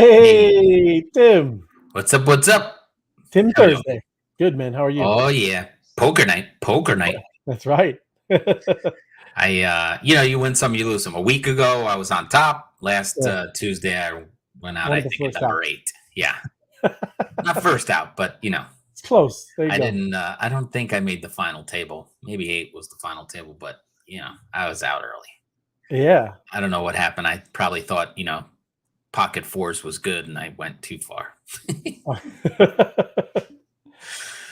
Hey, Tim. What's up? What's up? Tim How y'all? Thursday. Good, man. How are you? Oh yeah, poker night, poker night. That's right. You win some, you lose some. A week ago, I was on top. Last Yeah, Tuesday, I went out. one I of the think at first out. number 8. Yeah, not first out, but It's close. There you I go. didn't. I don't think I made the final table. Maybe 8 was the final table, but I was out early. Yeah. I don't know what happened. I probably thought pocket fours was good, and I went too far.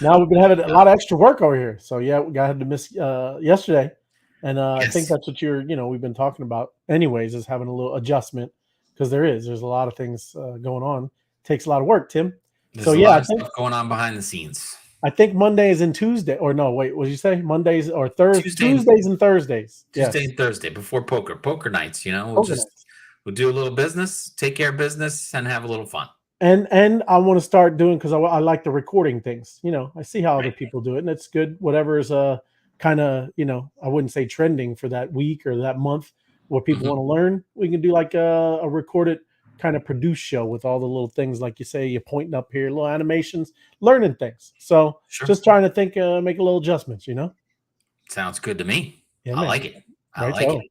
Now we've been having a lot of extra work over here. So yeah, we had to miss yesterday. And I think Yes. that's what we've been talking about anyways, is having a little adjustment because there's a lot of things going on. Takes a lot of work, Tim. There's So a yeah, lot of stuff going on behind the scenes. I think Mondays and Tuesday, or no, wait, what did you say? Mondays or Thursdays? Tuesdays and Thursdays. Tuesday Yes. and Thursday before poker nights. Poker nights. We'll do a little business, take care of business, and have a little fun. And I want to start doing because I like the recording things. I see how other Right. people do it, and it's good. Whatever is kind of I wouldn't say trending for that week or that month. What people Mhm. want to learn, we can do like a recorded kind of produced show with all the little things like you say, you're pointing up here, little animations, learning things. So Sure. just trying to think, make a little adjustments. Sounds good to me. Yeah, I man. like it. I Right. like it.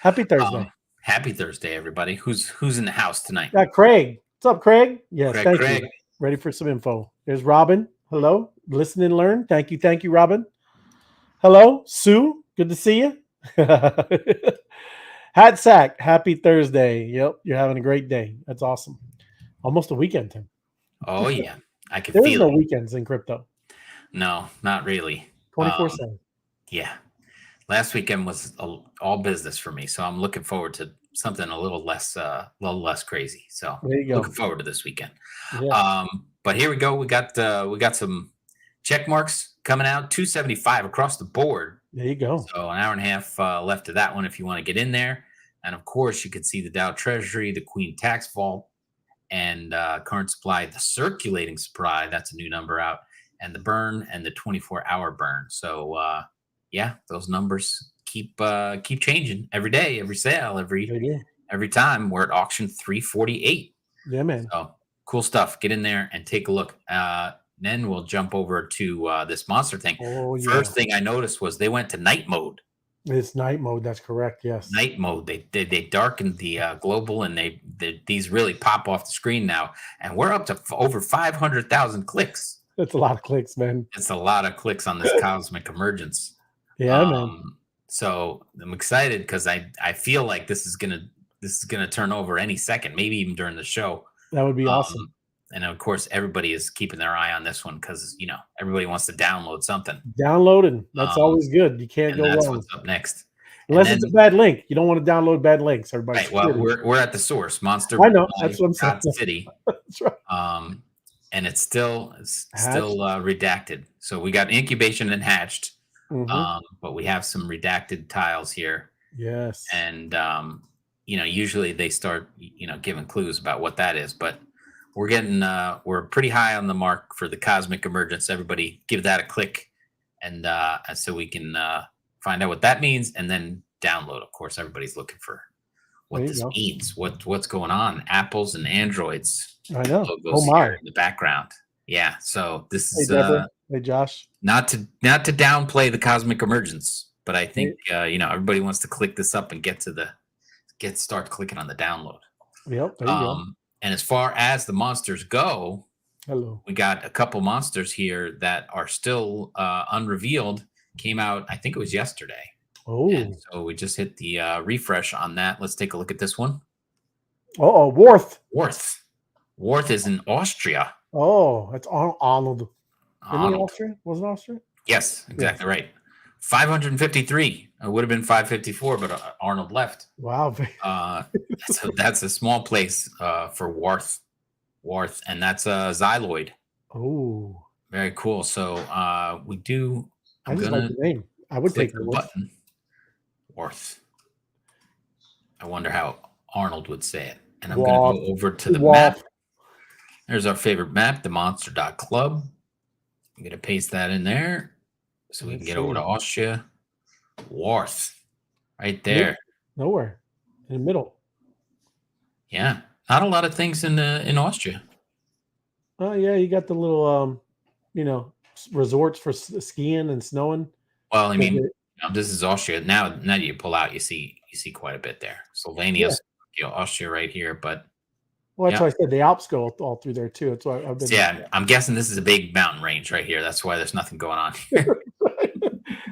Happy Thursday. Happy Thursday, everybody. Who's in the house tonight? Got Craig. What's up, Craig? Yes, thank Craig. you. Ready for some info. There's Robin. Hello. Listen and learn. Thank you, Robin. Hello, Sue. Good to see you. Hat Sack. Happy Thursday. Yep, you're having a great day. That's awesome. Almost a weekend, Tim. Oh yeah, I can There is feel no it. weekends in crypto. No, not really. 24/7. Yeah, last weekend was all business for me, so I'm looking forward to something a little less crazy. So There you go. looking forward to this weekend. Yeah. But here we go. We got some check marks coming out. 275 across the board. There you go. So an hour and a half left of that one if you want to get in there. And of course, you can see the Dow Treasury, the Queen Tax Vault, and current supply, the circulating supply. That's a new number out, and the burn and the 24-hour burn. So yeah, those numbers keep changing every day, every sale, every time. We're at auction 348. Yeah, man. So cool stuff. Get in there and take a look. Then we'll jump over to this monster thing. Oh, yeah. First thing I noticed was they went to night mode. It's night mode. That's correct. Yes. Night mode. They darkened the global, and these really pop off the screen now. And we're up to over 500,000 clicks. That's a lot of clicks, man. It's a lot of clicks on this cosmic emergence. Yeah, man. So I'm excited because I feel like this is gonna turn over any second, maybe even during the show. That would be awesome. And of course, everybody is keeping their eye on this one because everybody wants to download something. Downloading. That's always good. You can't go that's wrong. what's up next. Unless it's a bad link. You don't want to download bad links. Everybody. Right. Well, we're at the source, Monster. I know. That's what I'm saying. City. That's right. And it's still redacted. So we got incubation and hatched. Mhm. But we have some redacted tiles here. Yes. And usually they start giving clues about what that is, but we're pretty high on the mark for the cosmic emergence. Everybody give that a click, and so we can find out what that means and then download. Of course, everybody's looking for what this means, what's going on. Apples and Androids. I know. Logos here in the background. Yeah. So this is hey Josh. Not to downplay the cosmic emergence, but I think everybody wants to click this up and start clicking on the download. Yep. There you go. And as far as the monsters go, we got a couple monsters here that are still unrevealed. Came out, I think it was yesterday. Oh, and so we just hit the refresh on that. Let's take a look at this one. Oh, Worth. Worth is in Austria. Oh, that's Arnold. Austria? Was it Austria? Yes, exactly right. 553. It would have been 554, but Arnold left. Wow. So that's a small place for Worth, and that's a Xyloid. Oh, very cool. So we do. I just like the name. I would take the button. Worth. I wonder how Arnold would say it. And I'm going to go over to the map. There's our favorite map, the monster.club. I'm going to paste that in there so we can get over to Austria. Worth. Right there. Nowhere. In the middle. Yeah. Not a lot of things in Austria. Oh yeah, you got the little resorts for skiing and snowing. Well, I But mean, this is Austria. Now that you pull out, you see quite a bit there. yeah, Slovenia, Austria, right here. But well, that's yeah, why I said the Alps go all through there too. That's why I've so been. yeah, I'm guessing this is a big mountain range right here. That's why there's nothing going on here.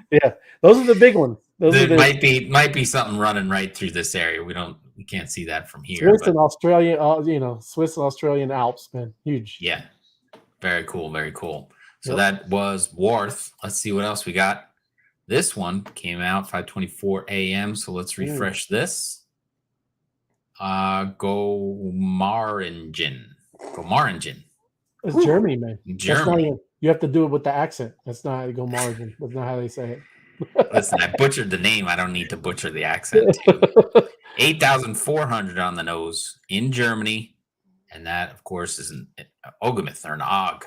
Yeah, those are the big ones. Those are There the might be something running right through this area. We can't see that from here, Swiss but and Australia. Swiss and Australian Alps, man, huge. yeah, very cool, very cool. So Yep. that was Warth. Let's see what else we got. This one came out 5:24 a.m. So let's refresh this. Gomaringen. Gomaringen. It's Germany, man. That's not Germany. even, you have to do it with the accent. That's not go margin. That's not how they say Listen, I butchered the name. I don't need to butcher the accent too. it. 8,400 on the nose in Germany. And that, of course, is an Ogamith or an Og,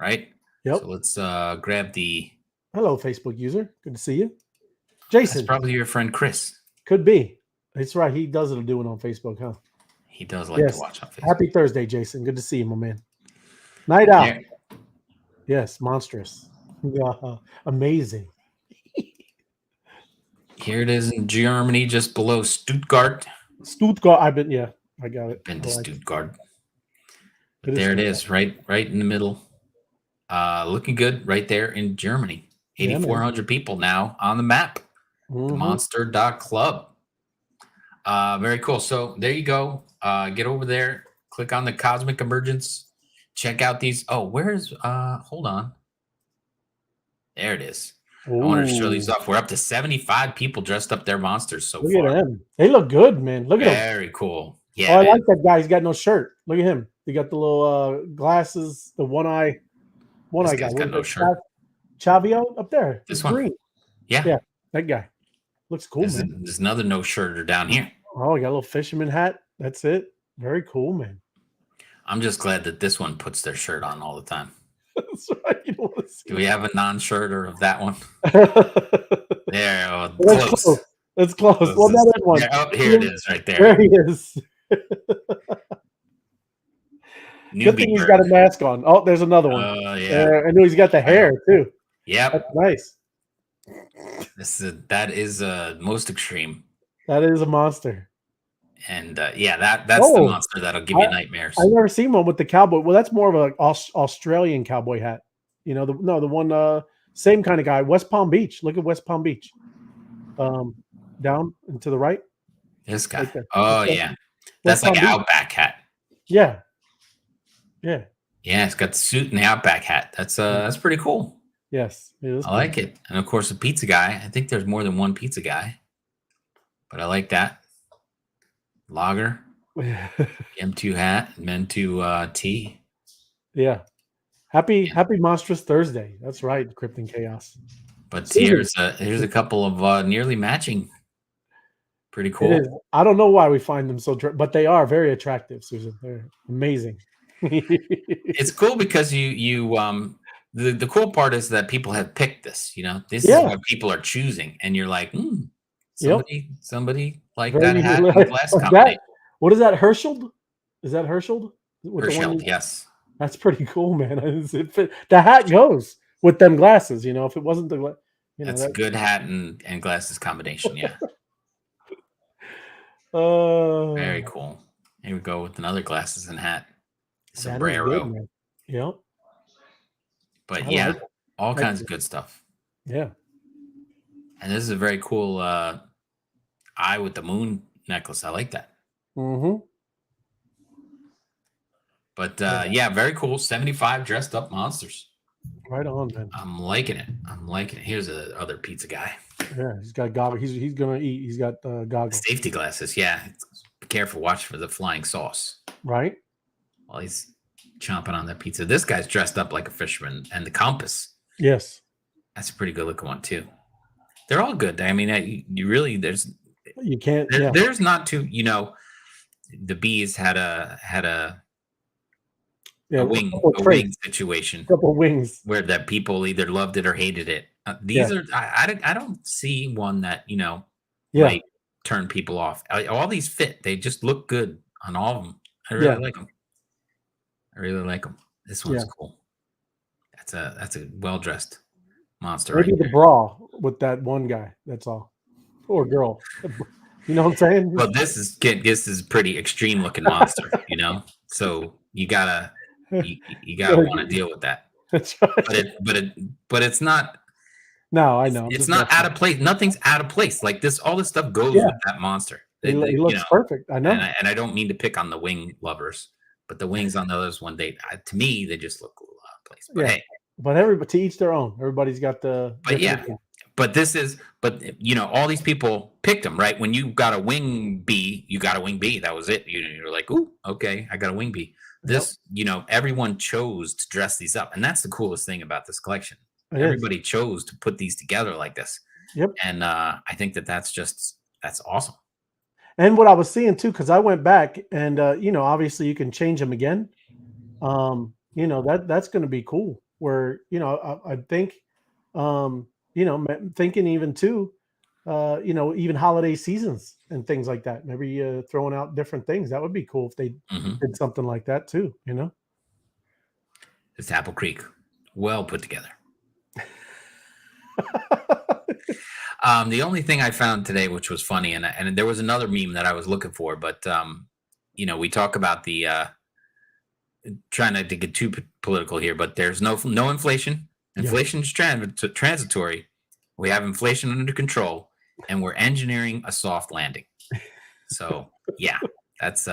right? Yep. So let's grab the. Hello, Facebook user. Good to see you. That's Jason. probably your friend Chris. Could be. That's right. He does it doing on Facebook, huh? He does like to watch on Facebook. Happy Thursday, Jason. Good to see you, my man. Night out. Yeah. Yes, monstrous. Amazing. Here it is in Germany, just below Stuttgart. Stuttgart. I got it. Been to Stuttgart. It There it is, right in the middle. Looking good right there in Germany. 8,400 people now on the map. Mhm. Monster.club. Very cool. So there you go. Get over there, click on the Cosmic Emergence, check out these. Oh, where's hold on. There it is. Ooh. I wanted to show these off. We're up to 75 people dressed up their monsters so Look far. at them. They look good, man. Look at them. Very cool. Yeah. Oh, I like that guy. He's got no shirt. Look at him. He got the little glasses, the one eye. This Eye guy's guy. got no shirt. Chavio up there. This It's one. green. Yeah. That guy. Looks cool, man. There's another no shirter down here. Oh, he got a little fisherman hat. That's it. Very cool, man. I'm just glad that this one puts their shirt on all the time. That's right. You don't want to see Do we have a non-shirter of that one? it. There, oh, That's close. That's close. Well, Closest. that one. Yeah, oh, here it is, right there. There he is. Good thing he's got a mask on. Oh, there's another one. Oh yeah. I know he's got the hair too. Yep. That's nice. That is most extreme. That is a monster. And that's the monster that'll give you nightmares. I've never seen one with the cowboy. Well, that's more of an Australian cowboy hat. You know, the one same kind of guy. West Palm Beach. Look at West Palm Beach. Down and to the right. This guy. Right there. Oh yeah. That's like an Outback hat. Yeah. Yeah. Yeah, it's got the suit and the Outback hat. That's pretty cool. Yes. I like it. And of course, the pizza guy. I think there's more than one pizza guy. But I like that. Lager. M2 hat, Men2 T. Yeah. Happy Monstrous Thursday. That's right, Krypton Chaos. But here's a couple of nearly matching. Pretty cool. I don't know why we find them so, but they are very attractive, Susan. They're amazing. It's cool because the cool part is that people have picked this. You know, this is what people are choosing, and you're like, somebody like that hat and glass company. What is that? Herschel? Is that Herschel? Herschel, yes. That's pretty cool, man. The hat goes with them glasses. You know, if it wasn't that's a good hat and glasses combination. Yeah. Very cool. Here we go with another glasses and hat. Sombrero. Yep. But all kinds of good stuff. Yeah. And this is a very cool eye with the moon necklace. I like that. Mm-hmm. But very cool. 75 dressed up monsters. Right on, man. I'm liking it. Here's the other pizza guy. Yeah, he's got goggles. He's gonna eat. He's got goggles. Safety glasses. Yeah. Be careful. Watch for the flying sauce. Right. While he's chomping on that pizza. This guy's dressed up like a fisherman, and the compass. Yes. That's a pretty good looking one too. They're all good. I mean, you can't. There's not too. You know, the bees had a wing situation. Couple wings where that people either loved it or hated it. These are I don't see one that might turn people off. All these fit. They just look good on all of them. I Yeah. really like them. I really like them. This one's Yeah. cool. That's a well dressed monster right Maybe the there. bra with that one guy. That's all. Or girl. You know what I'm saying? Well, this is pretty extreme looking monster, you know. So you gotta want to deal with that. That's But right. but it's not No, I know. I'm it's just not messing out up. of place. Nothing's out of place. Like this, all this stuff goes Yeah, with that monster. he You looks know, perfect. I know. and I don't mean to pick on the wing lovers, but the wings on the others one day, to me, they just look a little out of place. But Yeah, hey, but everybody to each their own. Everybody's got the but different yeah, opinion. but you know, all these people picked them, right? When you got a wing B, you got a wing B. That was it. You're like, ooh, okay, I got a wing B. Yep, This, you know, everyone chose to dress these up, and that's the coolest thing about this collection. it is. Everybody chose to put these together like this, Yep. and I think that's awesome. And what I was seeing too, because I went back and obviously you can change them again. That's going to be cool. Where I think, thinking even too, even holiday seasons and things like that. Maybe throwing out different things. That would be cool if they Hmm. did something like that too. It's Apple Creek, well put together. The only thing I found today, which was funny, and there was another meme that I was looking for, but we talk about the trying not to get too political here, but there's no inflation. Yeah. Inflation is transitory. We have inflation under control, and we're engineering a soft landing. So yeah, that's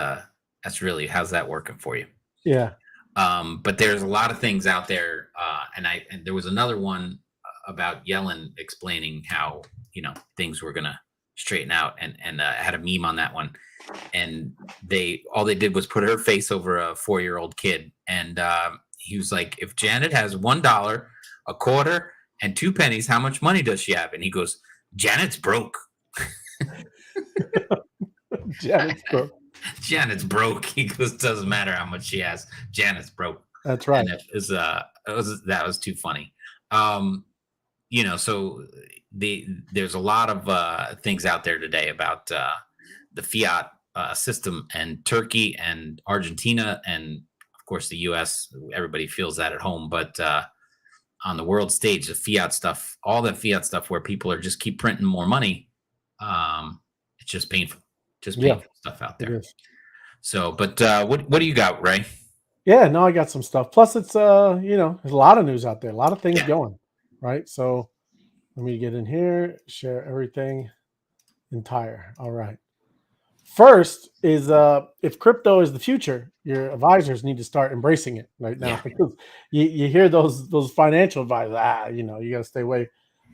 really, how's that working for you? Yeah. But there's a lot of things out there, and there was another one about Yellen explaining how things were gonna straighten out, and had a meme on that one, and all they did was put her face over a 4-year-old kid, and he was like, if Janet has $1, a quarter, and 2 pennies, how much money does she have? And he goes, Janet's broke. Janet's broke. Janet's broke. He goes, doesn't matter how much she has. Janet's broke. That's right. And that was too funny. So there's a lot of things out there today about the fiat system, and Turkey and Argentina, and of course the U.S. Everybody feels that at home, but on the world stage, the fiat stuff, all the fiat stuff, where people are just keep printing more money, it's just painful. Just painful stuff out there. So, but what do you got, Ray? Yeah, no, I got some stuff. Plus, it's there's a lot of news out there, a lot of things going, right? So, let me get in here, share everything entire. All right. First is if crypto is the future, your advisors need to start embracing it right now, because you hear those financial advisors, you got to stay away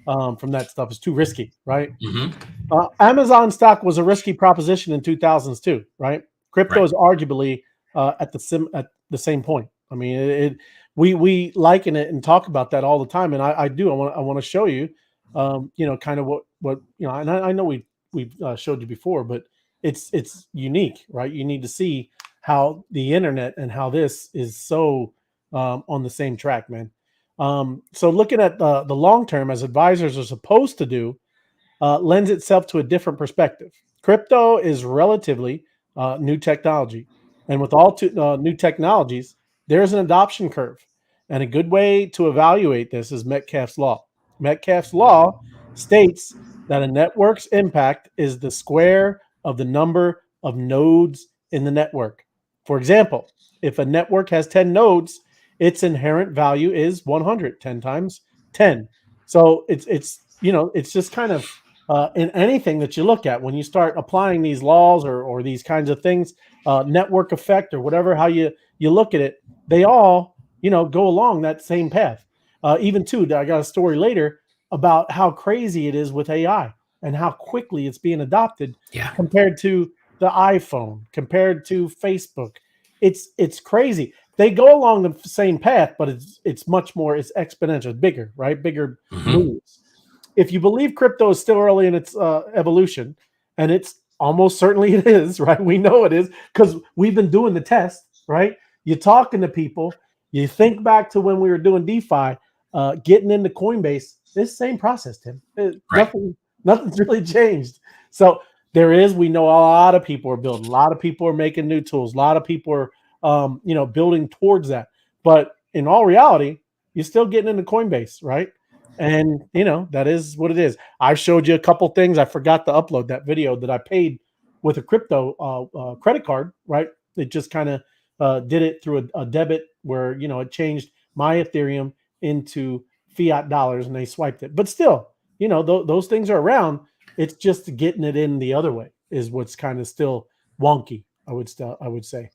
from that stuff. It's too risky, right? Mm-hmm. Amazon stock was a risky proposition in 2000s too, right? Crypto is arguably at the same point. I mean, we liken it and talk about that all the time, and I want to show you, kind of what and I know we've showed you before, but it's unique, right? You need to see how the internet and how this is so on the same track, man. So looking at the long term, as advisors are supposed to do, lends itself to a different perspective. Crypto is relatively new technology, and with all new technologies, there's an adoption curve. And a good way to evaluate this is Metcalfe's law. Metcalfe's law states that a network's impact is the square of the number of nodes in the network. For example, if a network has 10 nodes, its inherent value is 100, 10 times 10. So it's just kind of in anything that you look at, when you start applying these laws or these kinds of things, network effect or whatever, how you look at it, they all go along that same path. Even too, I got a story later about how crazy it is with AI and how quickly it's being adopted compared to the iPhone, compared to Facebook. It's crazy. They go along the same path, but it's much more, it's exponential, bigger, right? Bigger moves. If you believe crypto is still early in its evolution, and it's almost certainly it is, right? We know it is because we've been doing the test, right? You're talking to people. You think back to when we were doing DeFi, getting into Coinbase. This same process, Tim. Nothing's really changed. So there is. We know a lot of people are building. A lot of people are making new tools. A lot of people are, building towards that. But in all reality, you're still getting into Coinbase, right? And that is what it is. I showed you a couple things. I forgot to upload that video that I paid with a crypto credit card, right? It just kind of did it through a debit where it changed my Ethereum into fiat dollars and they swiped it. But still, those things are around. It's just getting it in the other way is what's kind of still wonky. I would say.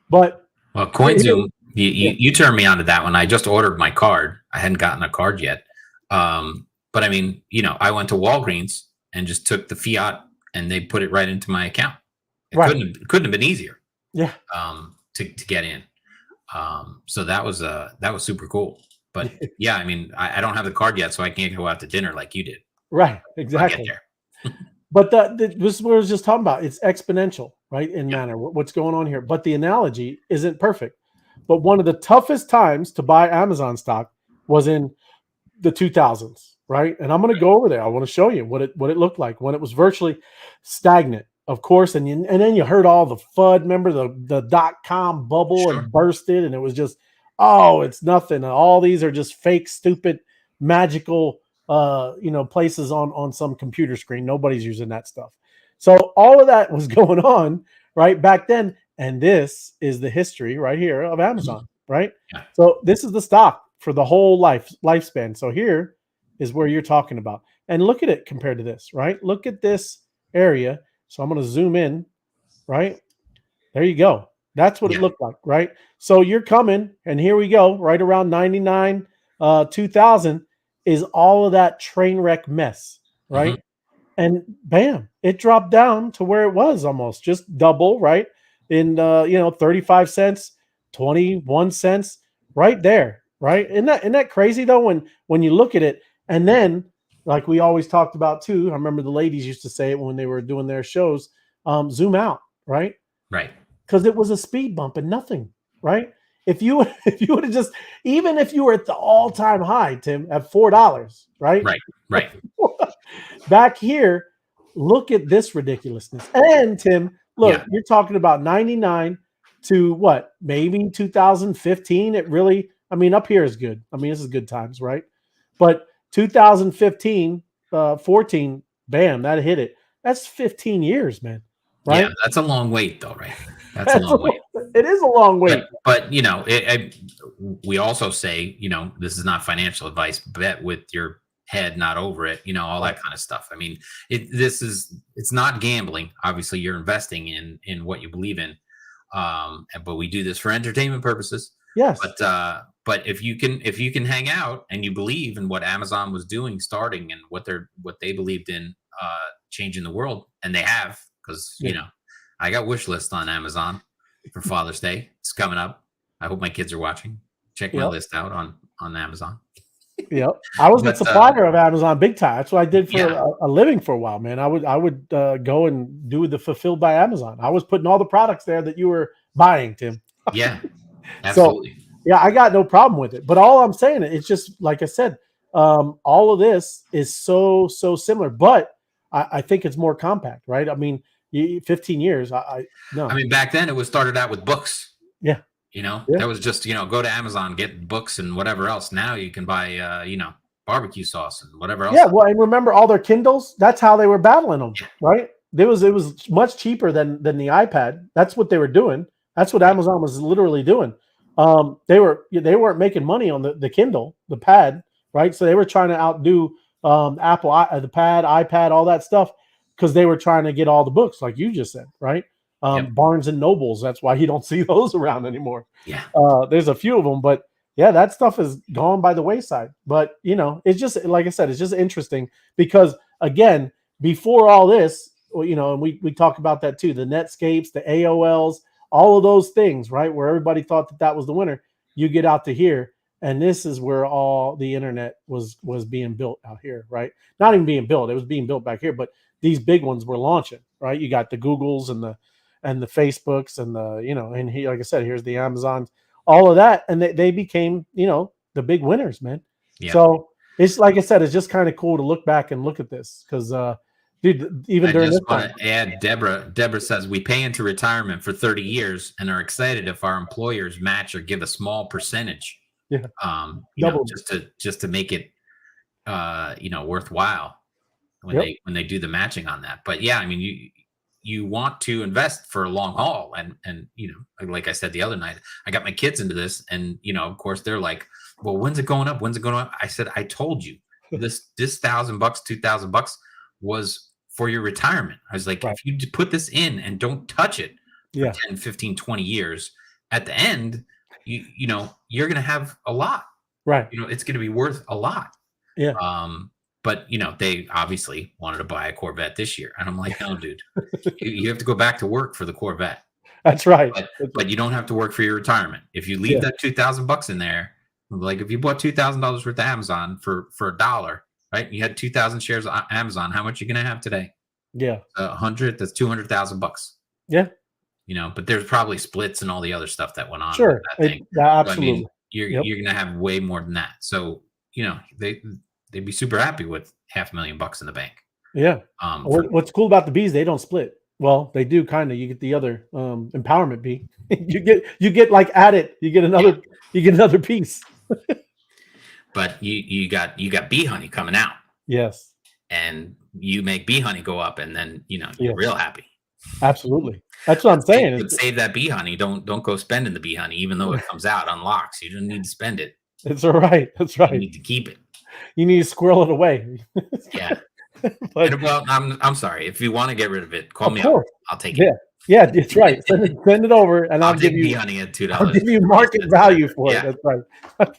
But well, CoinZoom, you turned me on to that one. I just ordered my card. I hadn't gotten a card yet. But I mean, I went to Walgreens and just took the fiat and they put it right into my account. It couldn't have been easier. Yeah. To get in. So that was super cool. But yeah, I mean, I don't have the card yet, so I can't go out to dinner like you did. Right. Exactly. But this is what I was just talking about. It's exponential, right? In manner, what's going on here. But the analogy isn't perfect. But one of the toughest times to buy Amazon stock was in the 2000s, right? And I'm going to go over there. I want to show you what it looked like when it was virtually stagnant, of course. And then you heard all the FUD. Remember the .com bubble and bursted, and it was just, oh, it's nothing. And all these are just fake, stupid, magical places on some computer screen. Nobody's using that stuff. So all of that was going on right back then. And this is the history right here of Amazon, right? Yeah. So this is the stock for the whole lifespan. So here is where you're talking about. And look at it compared to this, right? Look at this area. So I'm going to zoom in, right? There you go. That's what it looked like, right? So you're coming, and here we go, right around 99, 2000 is all of that train wreck mess, right? Mm-hmm. And bam, it dropped down to where it was almost just double, right? In 35 cents, 21 cents, right there, right? Isn't that crazy though when you look at it? And then, like we always talked about too, I remember the ladies used to say it when they were doing their shows, zoom out, right? Right. Because it was a speed bump and nothing, right? If you would have just, even if you were at the all-time high, Tim, at $4, right? Right. Back here, look at this ridiculousness. And Tim, look, you're talking about 99 to what? Maybe 2015. It really, up here is good. This is good times, right? But 2015, 14, bam, that hit it. That's 15 years, man. Right? Yeah, that's a long wait, though, right? That's a long wait. It is a long wait. But we also say, this is not financial advice. Bet with your head, not over it. All that kind of stuff. It's not gambling. Obviously, you're investing in what you believe in. But we do this for entertainment purposes. Yes. But if you can hang out and you believe in what Amazon was doing, starting, and what they believed in, changing the world, and they have. Because, I got wish list on Amazon for Father's Day. It's coming up. I hope my kids are watching. Check my list out on Amazon. Yep. I was a supplier of Amazon big time. That's what I did for a living for a while, man. I would go and do the fulfilled by Amazon. I was putting all the products there that you were buying, Tim. Yeah, absolutely. So, I got no problem with it. But all I'm saying, it's just, like I said, all of this is so similar. But I think it's more compact, right? 15 years. No. Back then it was started out with books. Yeah. That was just, go to Amazon, get books and whatever else. Now you can buy, barbecue sauce and whatever else. Yeah. Well, and remember all their Kindles? That's how they were battling them, right? It was much cheaper than the iPad. That's what they were doing. That's what Amazon was literally doing. They weren't making money on the Kindle, the pad, right? So they were trying to outdo Apple, the pad, iPad, all that stuff, because they were trying to get all the books, like you just said, right? Barnes and Nobles. That's why you don't see those around anymore. Yeah. There's a few of them, but that stuff is gone by the wayside. But it's just, like I said, it's just interesting because, again, before all this, and we talk about that too, the Netscapes, the AOLs, all of those things, right? Where everybody thought that was the winner. You get out to here, and this is where all the internet was being built out here, right? Not even being built; it was being built back here. But these big ones were launching, right? You got the Googles and the Facebooks and and like I said, here's the Amazons, all of that, and they became the big winners, man. Yeah. So it's, like I said, it's just kind of cool to look back and look at this because dude. Even I during just this want time, to add, Deborah. Deborah says we pay into retirement for 30 years and are excited if our employers match or give a small percentage. yeah, You know, double. just to make it, you know, worthwhile Yep, when they do the matching on that. But yeah, I mean, you want to invest for a long haul, and you know, like I said the other night, I got my kids into this, and you know, of course, they're like, "Well, when's it going up? When's it going up?" I said, "I told you this $1,000, $2,000 was for your retirement." I was like, right. if you put this in and don't touch it for Yeah, 10, 15, 20 years, at the end, you know, you're going to have a lot. right. You know, it's going to be worth a lot. Yeah, Um, but you know, they obviously wanted to buy a Corvette this year, and I'm like, no, dude, you have to go back to work for the Corvette, that's right. but you don't have to work for your retirement. If you leave Yeah, that $2,000 in there, like if you bought $2,000 worth of Amazon for a dollar, right? You had 2,000 shares of Amazon. How much are you gonna have today? yeah, 100. That's $200,000. yeah. You know, but there's probably splits and all the other stuff that went on with Sure. that thing. Yeah, So I mean, absolutely. Yep. you're gonna have way more than that. So you know, they'd be super happy with $500,000 in the bank. Yeah. For What's cool about the bees? They don't split. Well, they do kind of. You get the other empowerment bee. You get like added. You get another piece. but you got bee honey coming out, Yes. and you make bee honey go up, and then you know Yeah. you're real happy. Absolutely. That's what I'm saying. But save that bee honey. Don't go spending the bee honey, even though it comes out unlocks. You don't need to spend it. It's all right. That's You right. need to keep it. You need to squirrel it away. Yeah. But And, well, I'm sorry. If you want to get rid of it, call of me up. course. I'll take Yeah. it. Yeah, that's right. Send it over, and I'll I'll give take bee you honey at $2. I'll give you market value for it. Yeah. That's right.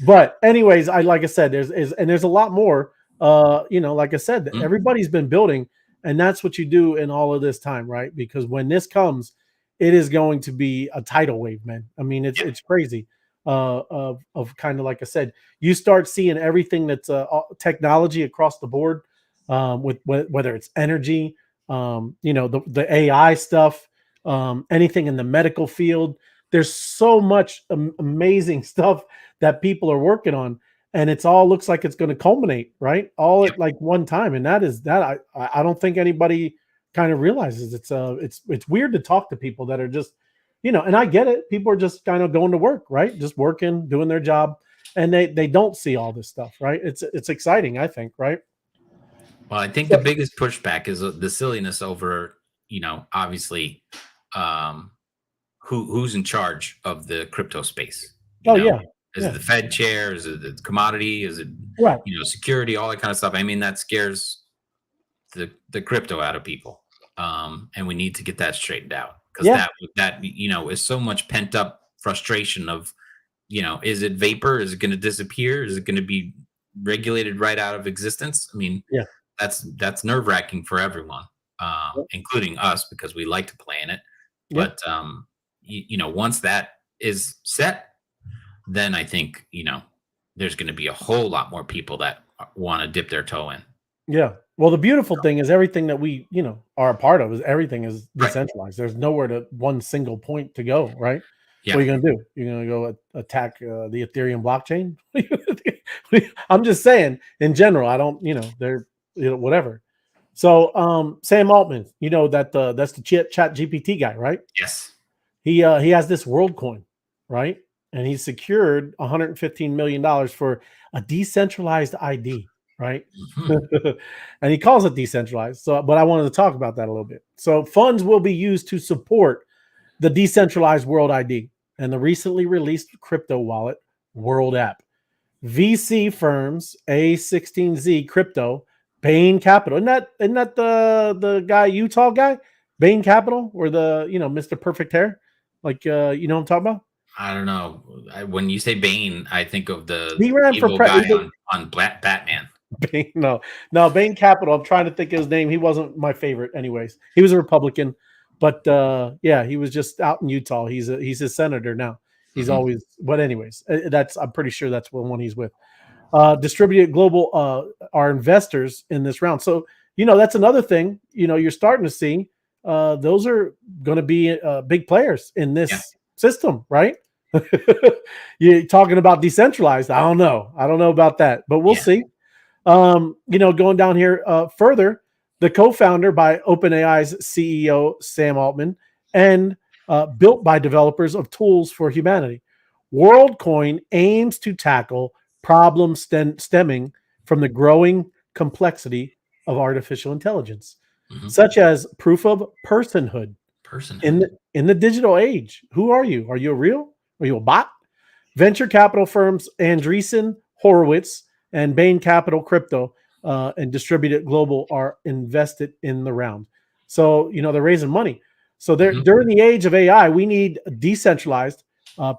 But anyways, like I said, there's a lot more. You know, like I said, Mhm. everybody's been building, and that's what you do in all of this time, right? Because when this comes, it is going to be a tidal wave, man. I mean, it's crazy. Of kind of like I said, you start seeing everything that's technology across the board, with whether it's energy, you know, the AI stuff, anything in the medical field. There's so much amazing stuff that people are working on, and it's all looks like it's going to culminate right all Yep. at like one time. And that is that I don't think anybody kind of realizes it's weird to talk to people that are just, you know, and I get it, people are just kind of going to work, right, just working, doing their job, and they don't see all this stuff, right? It's exciting, I think, right? Well, I think the So, biggest pushback is the silliness over, you know, obviously, um, who's in charge of the crypto space. You oh know, yeah, is yeah, it the Fed chair? Is it the commodity? Is it, right, you know, security? All that kind of stuff. I mean, that scares the crypto out of people, and we need to get that straightened out because yeah, that you know is so much pent up frustration of, you know, is it vapor? Is it going to disappear? Is it going to be regulated right out of existence? I mean, yeah, that's nerve wracking for everyone, including us because we like to play in it. yeah. But you know, once that is set, then I think, you know, there's going to be a whole lot more people that want to dip their toe in. Yeah. Well, the beautiful thing is everything that we, you know, are a part of is everything is Right. decentralized. There's nowhere to one single point to go, right? What Yeah. are you going to do? You're going to go attack the Ethereum blockchain? I'm just saying in general, I don't, you know, they're, you know, whatever. So, Sam Altman, you know, that's the chat GPT guy, right? Yes. He has this world coin, right? And he secured $115 million for a decentralized ID, right? Mhm. And he calls it decentralized. So, but I wanted to talk about that a little bit. So, funds will be used to support the decentralized World ID and the recently released crypto wallet World App. VC firms A16Z Crypto, Bain Capital. Isn't that the guy, Utah guy, Bain Capital, or the, you know, Mr. Perfect Hair, like you know what I'm talking about? I don't know. When you say Bane, I think of the He ran for evil guy president. on Batman. Bain, no, Bain Capital. I'm trying to think of his name. He wasn't my favorite, anyways. He was a Republican, but yeah, he was just out in Utah. He's a senator now. He's Mhm. always, but anyways, that's I'm pretty sure that's the one he's with. Distributed Global are investors in this round, so you know that's another thing. You know, you're starting to see those are going to be big players in Yeah. this system, right? You're talking about decentralized. I don't know about that, but we'll Yeah. see. Going down here further, the co-founder by OpenAI's CEO Sam Altman and built by developers of tools for humanity. WorldCoin aims to tackle problems stemming from the growing complexity of artificial intelligence, such as proof of personhood. In the digital age. Who are you? Are you a real? Are you a bot? Venture capital firms Andreessen Horowitz and Bain Capital Crypto and Distributed Global are invested in the round. So, they're raising money. So during the age of AI, we need decentralized,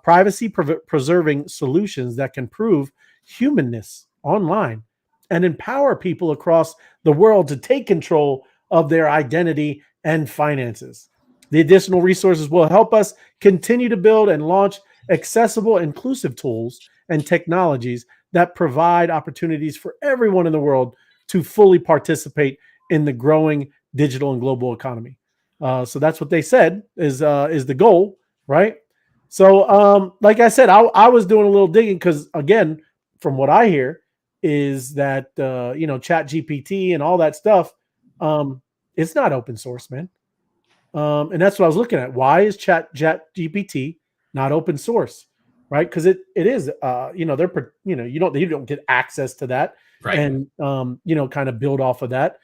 privacy-preserving solutions that can prove humanness online and empower people across the world to take control of their identity and finances. The additional resources will help us continue to build and launch accessible, inclusive tools and technologies that provide opportunities for everyone in the world to fully participate in the growing digital and global economy. So that's what they said is the goal, right? So, like I said, I was doing a little digging because, again, from what I hear, is that Chat GPT and all that stuff, it's not open source, man. And that's what I was looking at. Why is Chat GPT not open source, right? Because it is, you don't get access to that, right? And kind of build off of that.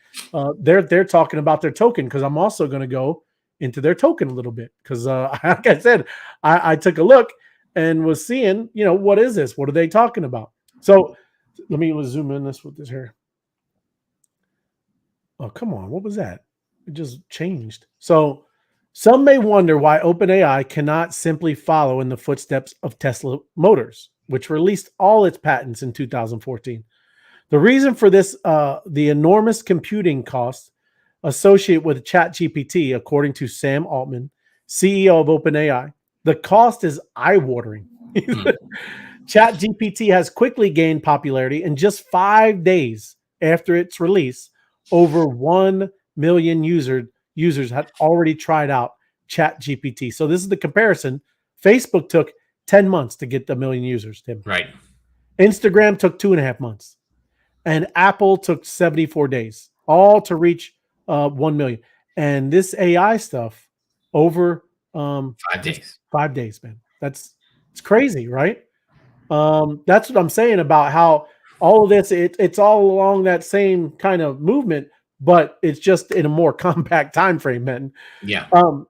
They're talking about their token because I'm also going to go into their token a little bit because, like I said, I took a look and was seeing, what is this? What are they talking about? So let me zoom in with this here. Oh, come on. What was that? It just changed. So some may wonder why OpenAI cannot simply follow in the footsteps of Tesla Motors, which released all its patents in 2014. The reason for this, the enormous computing costs associated with ChatGPT, according to Sam Altman, CEO of OpenAI, the cost is eye-watering. ChatGPT has quickly gained popularity. In just 5 days after its release, over 1 million users had already tried out ChatGPT. So this is the comparison. Facebook took 10 months to get the 1 million users, Tim. Right. Instagram took 2.5 months. And Apple took 74 days, all to reach 1 million. And this AI stuff over 5 days. 5 days, man. It's crazy, right? That's what I'm saying about how all of this, it's all along that same kind of movement, but it's just in a more compact time frame, man. Yeah.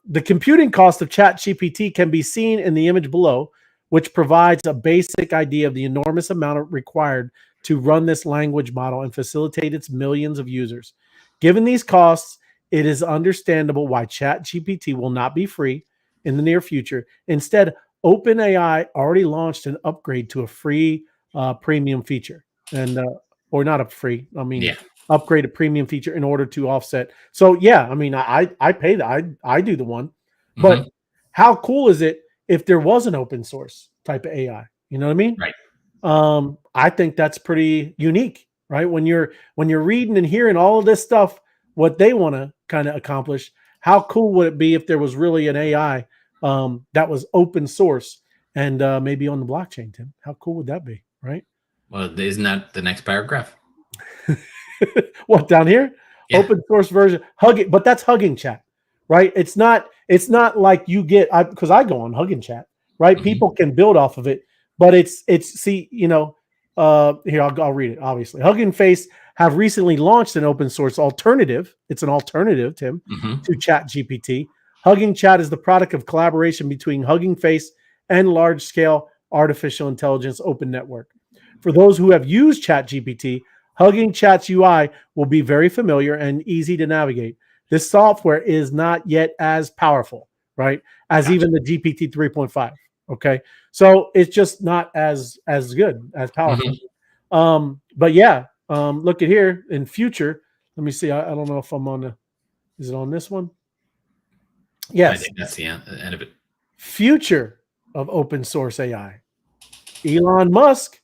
The computing cost of ChatGPT can be seen in the image below, which provides a basic idea of the enormous amount required to run this language model and facilitate its millions of users. Given these costs, it is understandable why ChatGPT will not be free in the near future. Instead, OpenAI already launched an upgrade to a free premium feature, and or not a free, upgrade a premium feature in order to offset. So yeah, I mean, I pay that. I do the one, but how cool is it if there was an open source type of AI? You know what I mean? Right. I think that's pretty unique, right? When you're reading and hearing all of this stuff, what they want to kind of accomplish, how cool would it be if there was really an AI that was open source and maybe on the blockchain, Tim? How cool would that be, right? Well, isn't that the next paragraph? What, down here? Yeah. Open source version, Hugging, but that's Hugging Chat, right? It's not like you get, because I go on Hugging Chat, right? People can build off of it, but here I'll read it. Obviously, Hugging Face have recently launched an open source alternative. It's an alternative, Tim, to ChatGPT. Hugging Chat is the product of collaboration between Hugging Face and large scale artificial intelligence open network. For those who have used ChatGPT, Hugging Chat's UI will be very familiar and easy to navigate. This software is not yet as powerful, right, as even the GPT 3.5. Okay, so it's just not as good, as powerful. But yeah, look at here in future. Let me see. I don't know if I'm on the. Is it on this one? Yes. I think that's the end of it. Future of open source AI. Elon Musk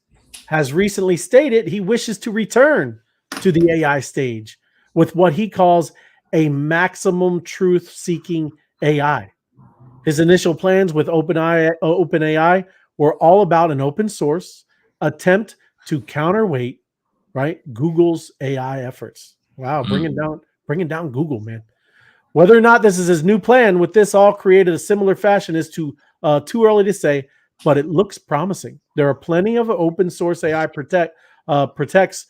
has recently stated he wishes to return to the AI stage with what he calls a maximum truth-seeking AI. His initial plans with OpenAI were all about an open source attempt to counterweight, right? Google's AI efforts. Wow, Mm. bringing down Google, man. Whether or not this is his new plan with this all created a similar fashion is too early to say, but it looks promising. There are plenty of open source AI protects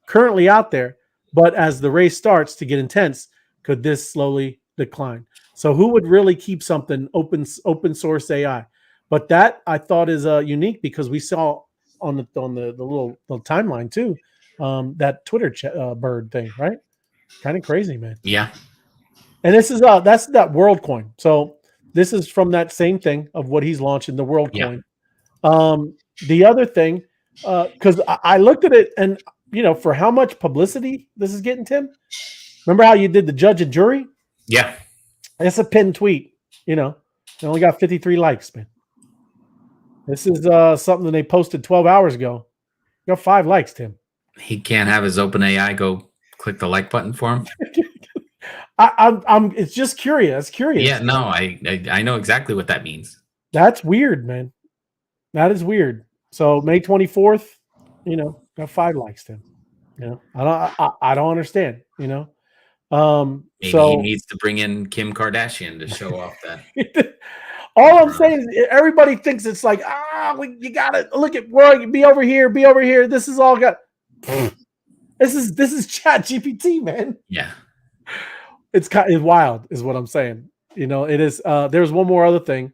currently out there, but as the race starts to get intense, could this slowly decline? So who would really keep something open source AI? But that I thought is unique because we saw on the timeline too, that Twitter bird thing, right? Kind of crazy, man. Yeah. And this is that's that WorldCoin. So this is from that same thing of what he's launching, the Yeah. WorldCoin. The other thing, because I looked at it, and for how much publicity this is getting, Tim. Remember how you did the judge and jury? Yeah. It's a pinned tweet. It only got 53 likes, man. This is something they posted 12 hours ago. Got 5 likes, Tim. He can't have his OpenAI go click the like button for him. I'm. It's just curious. Curious. Yeah, no, I know exactly what that means. That's weird, man. That is weird. So May 24th, got 5 likes, Tim. I don't understand. Maybe he So needs to bring in Kim Kardashian to show off that. all I'm saying is everybody thinks it's like, you gotta look at where be over here, be over here. This is all got. This is Chat GPT, man. Yeah. It's wild, is what I'm saying. It is. There's one more other thing.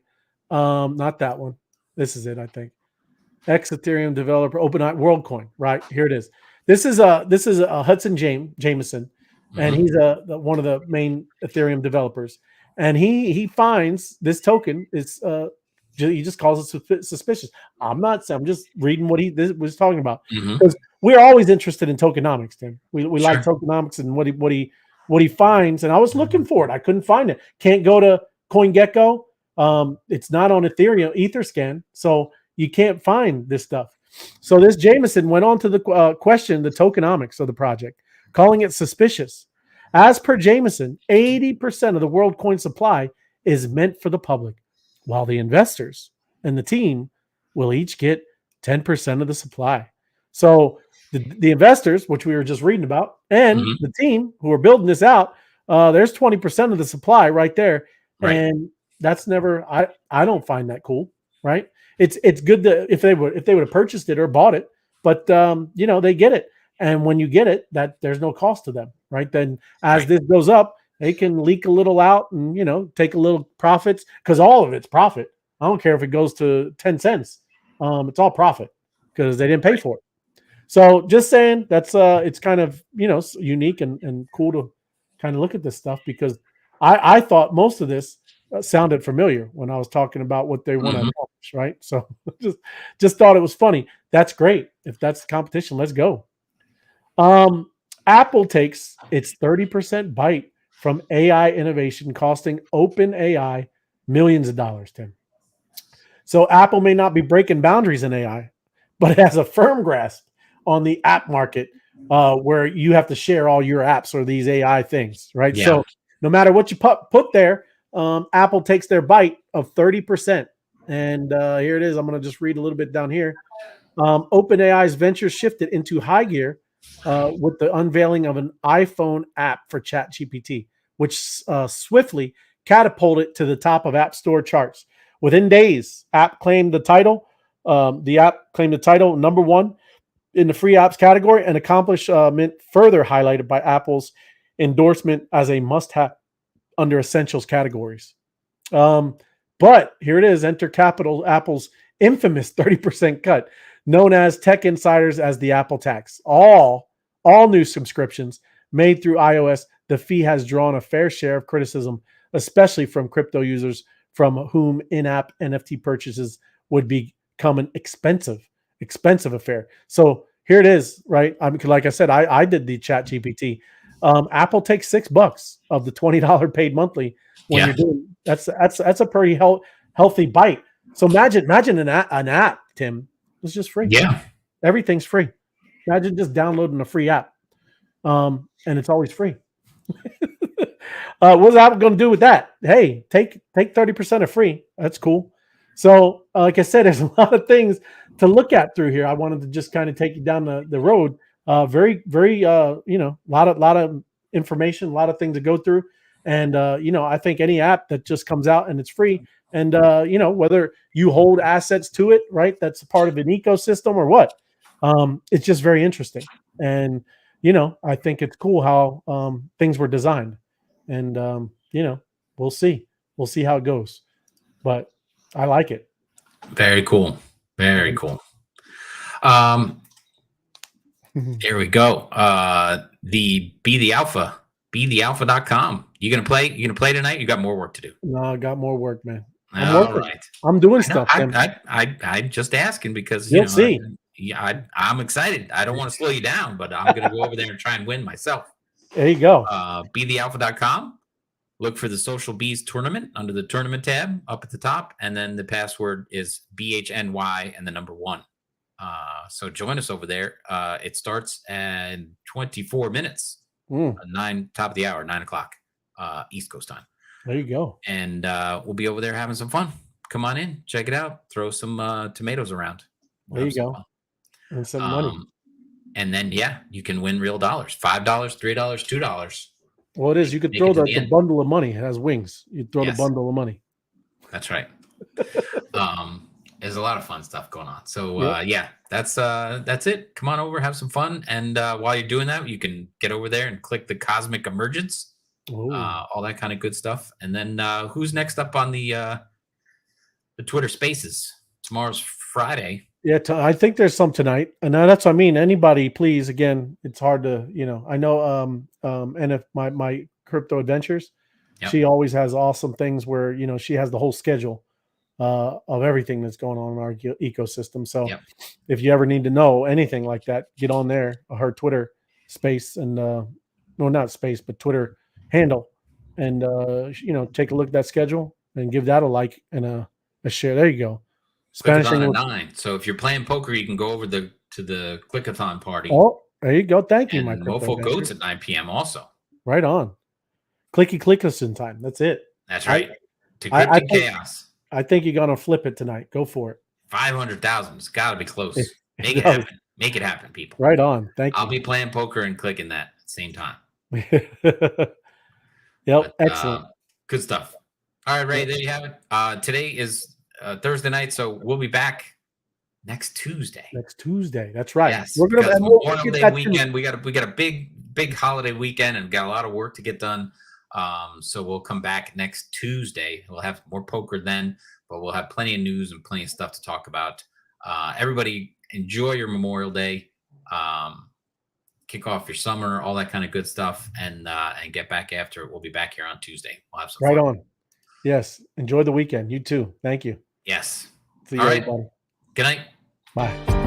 Not that one. This is it, I think. Ex Ethereum developer, OpenAI WorldCoin. Right here it is. This is a Hudson Jameson, and he's one of the main Ethereum developers. And he finds this token is he just calls it suspicious. I'm just reading what he was talking about, because we're always interested in tokenomics, Tim. We like tokenomics and what he finds. And I was looking for it. I couldn't find it. Can't go to CoinGecko. It's not on Ethereum Etherscan, so you can't find this stuff. So this Jameson went on to the question the tokenomics of the project, calling it suspicious. As per Jameson, 80% of the WorldCoin supply is meant for the public, while the investors and the team will each get 10% of the supply. So the investors, which we were just reading about, and the team who are building this out, there's 20% of the supply right there. Right. And that's never, I don't find that cool, right? It's good that if they would have purchased it or bought it, but they get it. And when you get it, that there's no cost to them, right? Then as this goes up, they can leak a little out and take a little profits, because all of it's profit. I don't care if it goes to 10 cents. It's all profit because they didn't pay for it. So just saying that's it's kind of unique and cool to kind of look at this stuff, because I thought most of this sounded familiar when I was talking about what they want to accomplish, right? So just thought it was funny. That's great. If that's the competition, let's go. Apple takes its 30% bite from AI innovation, costing OpenAI millions of dollars, Tim. So Apple may not be breaking boundaries in AI, but it has a firm grasp on the app market, where you have to share all your apps or these AI things, right? Yeah. So no matter what you put there, Apple takes their bite of 30%. And here it is. I'm going to just read a little bit down here. OpenAI's venture shifted into high gear with the unveiling of an iPhone app for ChatGPT, which swiftly catapulted to the top of App Store charts. Within days, the app claimed the title #1 in the free apps category, and accomplishment further highlighted by Apple's endorsement as a must-have under essentials categories. But here it is. Enter Apple's infamous 30% cut, known as tech insiders as the Apple tax. All new subscriptions made through iOS, the fee has drawn a fair share of criticism, especially from crypto users, from whom in-app NFT purchases would become an expensive affair. So here it is, right? Like I said, I did the Chat GPT. Apple takes $6 of the $20 paid monthly when you're doing that's a pretty healthy bite. So imagine an app, Tim. It's just free. Yeah. Everything's free. Imagine just downloading a free app. And it's always free. What's Apple going to do with that? Hey, take 30% of free. That's cool. So, like I said, there's a lot of things to look at through here. I wanted to just kind of take you down the road. Very, very, a lot of information, a lot of things to go through. And, I think any app that just comes out and it's free, and, whether you hold assets to it, right, that's a part of an ecosystem or what, it's just very interesting. And, I think it's cool how things were designed. And, we'll see. We'll see how it goes. But I like it. Very cool. Very cool. Here we go. The Be the Alpha, bethealpha.com. You gonna play tonight? You got more work to do. No, I got more work, man. All right. I'm doing stuff. I'm just asking because you'll see. I'm excited. I don't want to slow you down, but I'm gonna go over there and try and win myself. There you go. Bethealpha.com. Look for the Social Bees tournament under the tournament tab up at the top, and then the password is BHNY and the number 1. So join us over there. It starts in 24 minutes. 9 top of the hour, 9 o'clock East Coast time. There you go. And we'll be over there having some fun. Come on in, check it out. Throw some tomatoes around. There you go. And some money. And then you can win real dollars. $5, $3, $2. Well, it is. You could throw the bundle of money. It has wings. You throw the bundle of money. That's right. There's a lot of fun stuff going on. So that's it. Come on over, have some fun, and while you're doing that, you can get over there and click the Cosmic Emergence, all that kind of good stuff. And then who's next up on the Twitter Spaces? Tomorrow's Friday. Yeah, I think there's some tonight, and that's what I mean. Anybody, please. Again, it's hard to, I know, and if my Crypto Adventures, she always has awesome things where she has the whole schedule of everything that's going on in our ecosystem. So if you ever need to know anything like that, get on there, her Twitter space, and no, not space, but Twitter handle, and take a look at that schedule and give that a like and a share. There you go. Spanish at 9. So if you're playing poker, you can go over to the Clickathon party. Oh, there you go. Thank you, and my Mofo Goats at 9 p.m. also. Right on. Clickathon time. That's it. That's right. Decrypting Chaos. I think you're gonna flip it tonight. Go for it. 500,000. It's got to be close. Make it happen. Make it happen, people. Right on. Thank you. I'll be playing poker and clicking that at the same time. Excellent. Good stuff. All right, Ray. There you have it. Today is Thursday night, so we'll be back next Tuesday. That's right. Yes, we're gonna have Memorial Day weekend. We got a big holiday weekend and got a lot of work to get done. So we'll come back next Tuesday. We'll have more poker then, but we'll have plenty of news and plenty of stuff to talk about. Everybody enjoy your Memorial Day. Kick off your summer, all that kind of good stuff, and get back after it. We'll be back here on Tuesday. We'll have some fun. Right on. Yes. Enjoy the weekend. You too. Thank you. Yes. See you, all right. everybody. Good night. Bye.